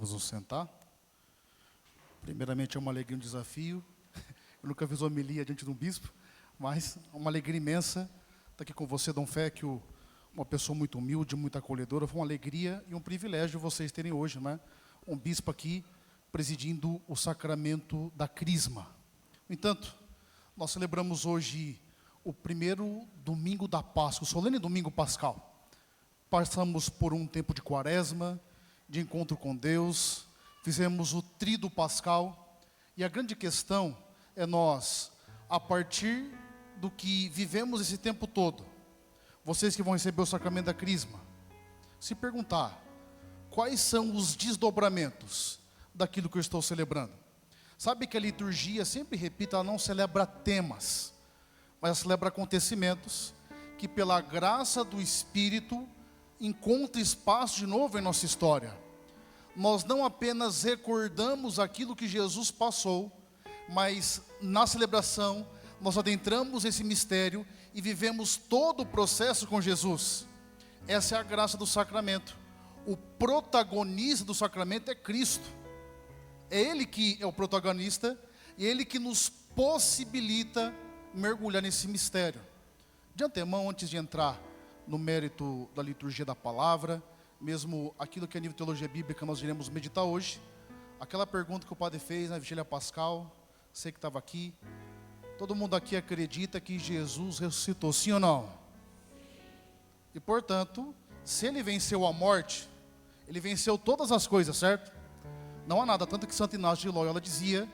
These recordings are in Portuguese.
Vamos nos sentar. Primeiramente é uma alegria e um desafio. Eu nunca fiz homilia diante de um bispo, mas é uma alegria imensa estar aqui com você, Dom Féquio, uma pessoa muito humilde, muito acolhedora. Foi uma alegria e um privilégio vocês terem hoje, né, um bispo aqui presidindo o sacramento da Crisma. No entanto, nós celebramos hoje o primeiro domingo da Páscoa, o solene domingo pascal. Passamos por um tempo de quaresma, de encontro com Deus, fizemos o tríduo pascal, e a grande questão é nós, a partir do que vivemos esse tempo todo, vocês que vão receber o sacramento da Crisma, se perguntar, quais são os desdobramentos daquilo que eu estou celebrando? Sabe que a liturgia, sempre repito, ela não celebra temas, mas ela celebra acontecimentos, que pela graça do Espírito, encontra espaço de novo em nossa história. Nós não apenas recordamos aquilo que Jesus passou, mas na celebração nós adentramos esse mistério e vivemos todo o processo com Jesus. Essa é a graça do sacramento. O protagonista do sacramento é Cristo. É Ele que é o protagonista e é Ele que nos possibilita mergulhar nesse mistério. De antemão, antes de entrar no mérito da liturgia da palavra, mesmo aquilo que é nível de teologia bíblica nós iremos meditar hoje, aquela pergunta que o padre fez na vigília pascal, você que estava aqui, todo mundo aqui acredita que Jesus ressuscitou, sim ou não? E portanto, se Ele venceu a morte, Ele venceu todas as coisas, certo? Não há nada, tanto que Santo Inácio de Loyola dizia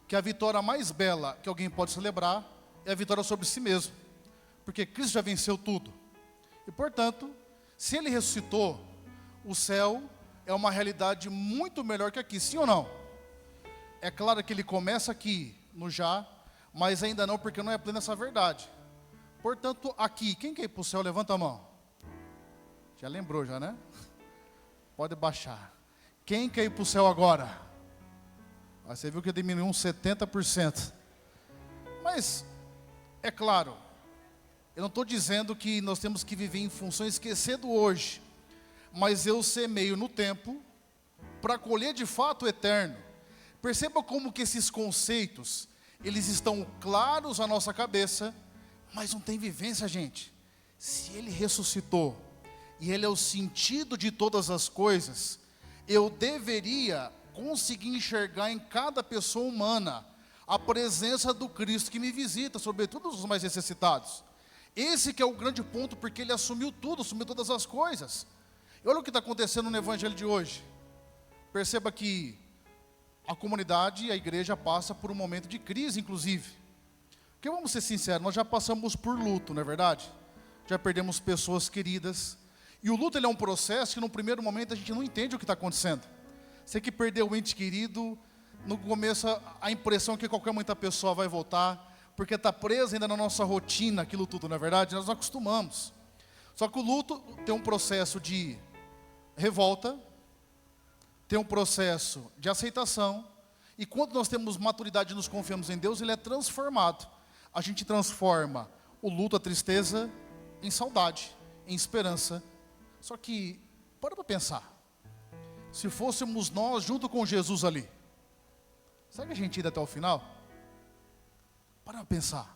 que a vitória mais bela que alguém pode celebrar é a vitória sobre si mesmo, porque Cristo já venceu tudo. E portanto, se Ele ressuscitou, o céu é uma realidade muito melhor que aqui, sim ou não? É claro que Ele começa aqui, no já, mas ainda não, porque não é plena essa verdade. Portanto, aqui, quem quer ir para o céu, levanta a mão. Já lembrou já, né? Pode baixar. Quem quer ir para o céu agora? Ah, você viu que diminuiu uns 70%. Mas, é claro, eu não estou dizendo que nós temos que viver em função esquecer do hoje, mas eu semeio no tempo para colher de fato o eterno. Perceba como que esses conceitos, eles estão claros à nossa cabeça, mas não tem vivência, gente. Se Ele ressuscitou, e Ele é o sentido de todas as coisas, eu deveria conseguir enxergar em cada pessoa humana a presença do Cristo que me visita, sobretudo os mais necessitados. Esse que é o grande ponto, porque Ele assumiu tudo, assumiu todas as coisas. E olha o que está acontecendo no evangelho de hoje. Perceba que a comunidade e a igreja passa por um momento de crise, inclusive. Porque vamos ser sinceros, nós já passamos por luto, não é verdade? Já perdemos pessoas queridas. E o luto, ele é um processo que no primeiro momento a gente não entende o que está acontecendo. Você que perdeu um ente querido, no começo a impressão é que qualquer muita pessoa vai voltar, porque está presa ainda na nossa rotina aquilo tudo, não é verdade? Nós acostumamos. Só que o luto tem um processo de revolta, tem um processo de aceitação, e quando nós temos maturidade e nos confiamos em Deus, Ele é transformado. A gente transforma o luto, a tristeza, em saudade, em esperança. Só que, para pensar, se fôssemos nós junto com Jesus ali, será que a gente ia até o final? Para pensar,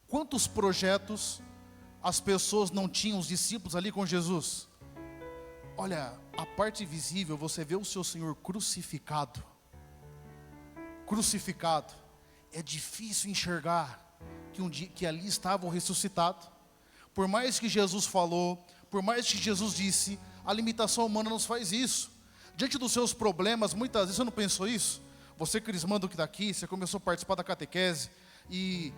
quantos projetos as pessoas não tinham, os discípulos ali com Jesus? Olha, a parte visível, você vê o seu Senhor crucificado. Crucificado. É difícil enxergar que ali estava o ressuscitado. Por mais que Jesus falou, por mais que Jesus disse, a limitação humana nos faz isso. Diante dos seus problemas, muitas vezes você não pensou isso? Você crismando que está aqui, você começou a participar da catequese, e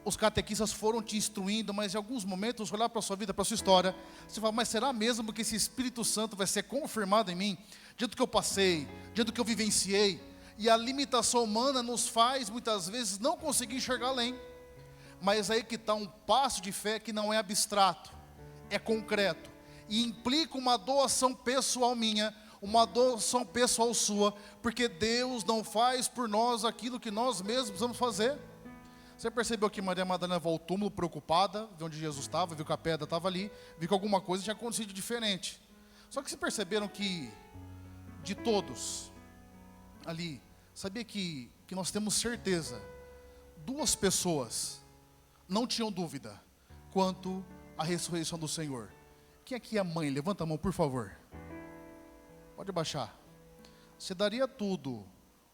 os catequistas foram te instruindo, mas em alguns momentos, olhar para a sua vida, para a sua história, você fala, mas será mesmo que esse Espírito Santo vai ser confirmado em mim? Diante do que eu passei, diante do que eu vivenciei, e a limitação humana nos faz, muitas vezes, não conseguir enxergar além. Mas aí que está um passo de fé que não é abstrato, é concreto, e implica uma doação pessoal minha, uma doação pessoal sua, porque Deus não faz por nós aquilo que nós mesmos precisamos fazer. Você percebeu que Maria Madalena voltou ao túmulo preocupada, viu onde Jesus estava, viu que a pedra estava ali, viu que alguma coisa tinha acontecido diferente. Só que vocês perceberam que de todos ali, sabia que nós temos certeza, 2 pessoas não tinham dúvida quanto à ressurreição do Senhor. Quem aqui é mãe? Levanta a mão, por favor. Pode baixar. Você daria tudo,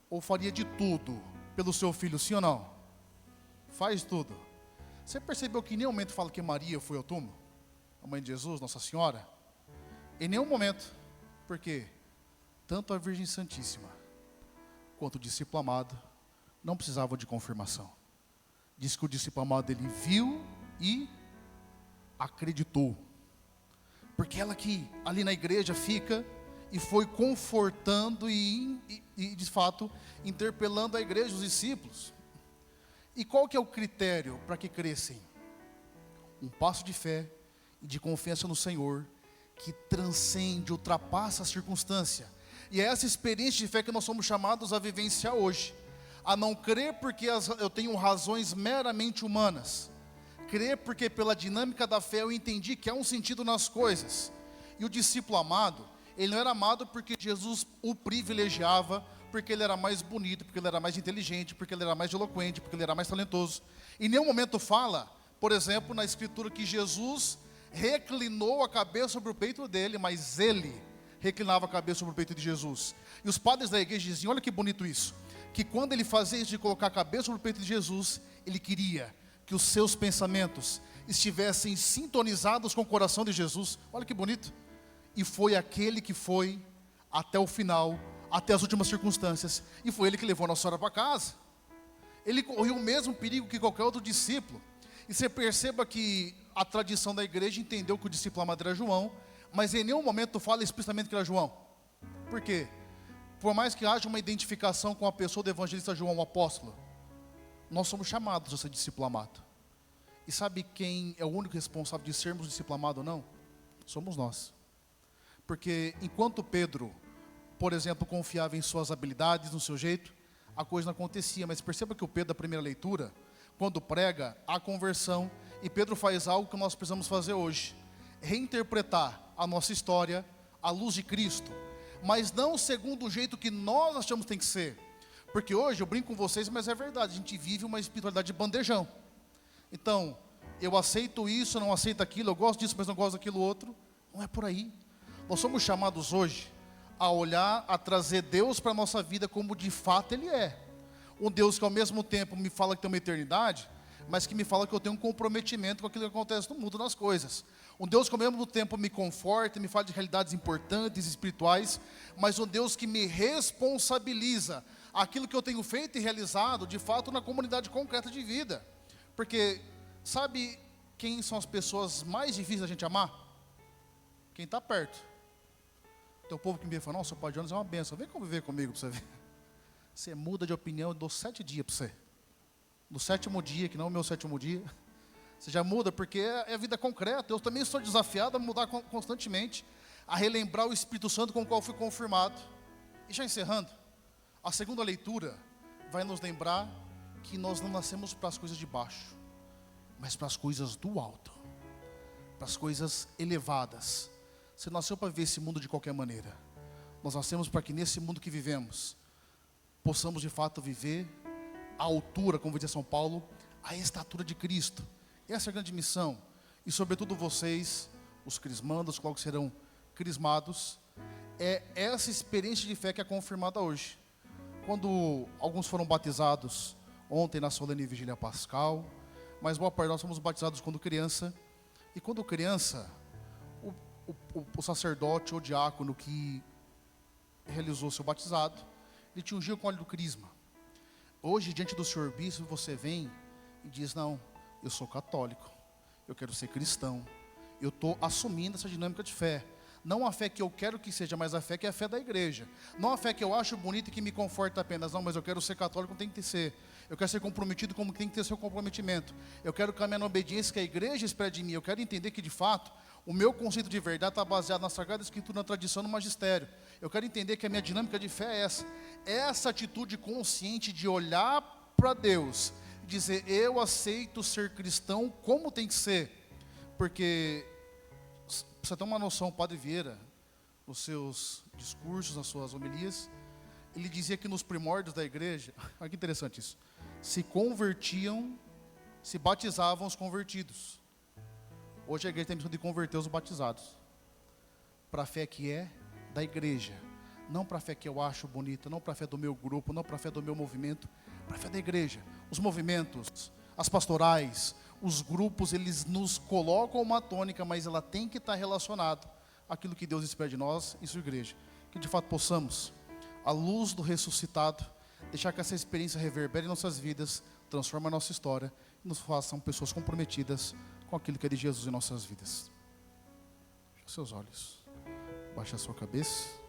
ou faria de tudo, pelo seu filho, sim ou não? Faz tudo. Você percebeu que em nenhum momento fala que Maria foi ao túmulo? A mãe de Jesus, Nossa Senhora? Em nenhum momento. Por quê? Tanto a Virgem Santíssima, quanto o discípulo amado, não precisavam de confirmação. Diz que o discípulo amado, ele viu e acreditou. Porque ela que ali na igreja fica e foi confortando e de fato interpelando a igreja, os discípulos. E qual que é o critério para que crescem? Um passo de fé e de confiança no Senhor que transcende, ultrapassa a circunstância. E é essa experiência de fé que nós somos chamados a vivenciar hoje. A não crer porque eu tenho razões meramente humanas. Crer porque pela dinâmica da fé eu entendi que há um sentido nas coisas. E o discípulo amado, ele não era amado porque Jesus o privilegiava, porque ele era mais bonito, porque ele era mais inteligente, porque ele era mais eloquente, porque ele era mais talentoso. Em nenhum momento fala, por exemplo, na escritura que Jesus reclinou a cabeça sobre o peito dele, mas ele reclinava a cabeça sobre o peito de Jesus. E os padres da igreja diziam, olha que bonito isso, que quando ele fazia isso de colocar a cabeça sobre o peito de Jesus, ele queria que os seus pensamentos estivessem sintonizados com o coração de Jesus. Olha que bonito. E foi aquele que foi até o final, até as últimas circunstâncias, e foi ele que levou a Nossa Senhora para casa. Ele correu o mesmo perigo que qualquer outro discípulo. E você perceba que a tradição da igreja entendeu que o discípulo amado era João, mas em nenhum momento fala explicitamente que era João. Por quê? Por mais que haja uma identificação com a pessoa do evangelista João, o apóstolo, nós somos chamados a ser discípulo amado. E sabe quem é o único responsável de sermos discípulo amado ou não? Somos nós. Porque enquanto Pedro, por exemplo, confiava em suas habilidades, no seu jeito, a coisa não acontecia. Mas perceba que o Pedro, da primeira leitura, quando prega, há conversão, e Pedro faz algo que nós precisamos fazer hoje: reinterpretar a nossa história à luz de Cristo, mas não segundo o jeito que nós achamos que tem que ser. Porque hoje, eu brinco com vocês, mas é verdade, a gente vive uma espiritualidade de bandejão. Então, eu aceito isso, não aceito aquilo, eu gosto disso, mas não gosto daquilo outro. Não é por aí. Nós somos chamados hoje a olhar, a trazer Deus para a nossa vida como de fato Ele é. Um Deus que ao mesmo tempo me fala que tem uma eternidade, mas que me fala que eu tenho um comprometimento com aquilo que acontece no mundo, nas coisas. Um Deus que ao mesmo tempo me conforta, me fala de realidades importantes, espirituais, mas um Deus que me responsabiliza aquilo que eu tenho feito e realizado, de fato, na comunidade concreta de vida. Porque, sabe quem são as pessoas mais difíceis da gente amar? Quem está perto. Tem o povo que me fala, nossa, o Pai Jonas é uma benção, vem conviver comigo para você ver. Você muda de opinião, eu dou 7 dias para você. No 7º dia, que não é o meu 7º dia, você já muda, porque é a vida concreta. Eu também sou desafiado a mudar constantemente, a relembrar o Espírito Santo com o qual fui confirmado. E já encerrando, a segunda leitura vai nos lembrar que nós não nascemos para as coisas de baixo, mas para as coisas do alto, para as coisas elevadas. Você nasceu para viver esse mundo de qualquer maneira. Nós nascemos para que nesse mundo que vivemos, possamos de fato viver à altura, como dizia São Paulo, a estatura de Cristo. Essa é a grande missão. E sobretudo vocês, os crismandos, logo serão crismados, é essa experiência de fé que é confirmada hoje. Quando alguns foram batizados ontem na solene vigília pascal, mas boa parte de nós fomos batizados quando criança. E quando criança, o sacerdote ou diácono que realizou seu batizado, ele te ungiu com óleo do crisma. Hoje, diante do senhor bispo, você vem e diz, não, eu sou católico, eu quero ser cristão, eu estou assumindo essa dinâmica de fé. Não a fé que eu quero que seja, mas a fé que é a fé da igreja. Não a fé que eu acho bonita e que me conforta apenas, não, mas eu quero ser católico como tem que ser. Eu quero ser comprometido como tem que ter seu comprometimento. Eu quero caminhar na obediência que a igreja espera de mim. Eu quero entender que, de fato, o meu conceito de verdade está baseado na Sagrada Escritura, na tradição, no magistério. Eu quero entender que a minha dinâmica de fé é essa. Essa atitude consciente de olhar para Deus e dizer, eu aceito ser cristão como tem que ser. Porque, para você ter uma noção, o Padre Vieira, nos seus discursos, nas suas homilias, ele dizia que nos primórdios da igreja, olha que interessante isso, se convertiam, se batizavam os convertidos. Hoje a igreja tem a missão de converter os batizados para a fé que é da igreja, não para a fé que eu acho bonita, não para a fé do meu grupo, não para a fé do meu movimento, para a fé da igreja. Os movimentos, as pastorais, os grupos, eles nos colocam uma tônica, mas ela tem que estar relacionada àquilo que Deus espera de nós e sua igreja. Que de fato possamos, à luz do ressuscitado, deixar que essa experiência reverbere em nossas vidas, transforme a nossa história e nos façam pessoas comprometidas com aquilo que é de Jesus em nossas vidas. Feche seus olhos, baixe a sua cabeça.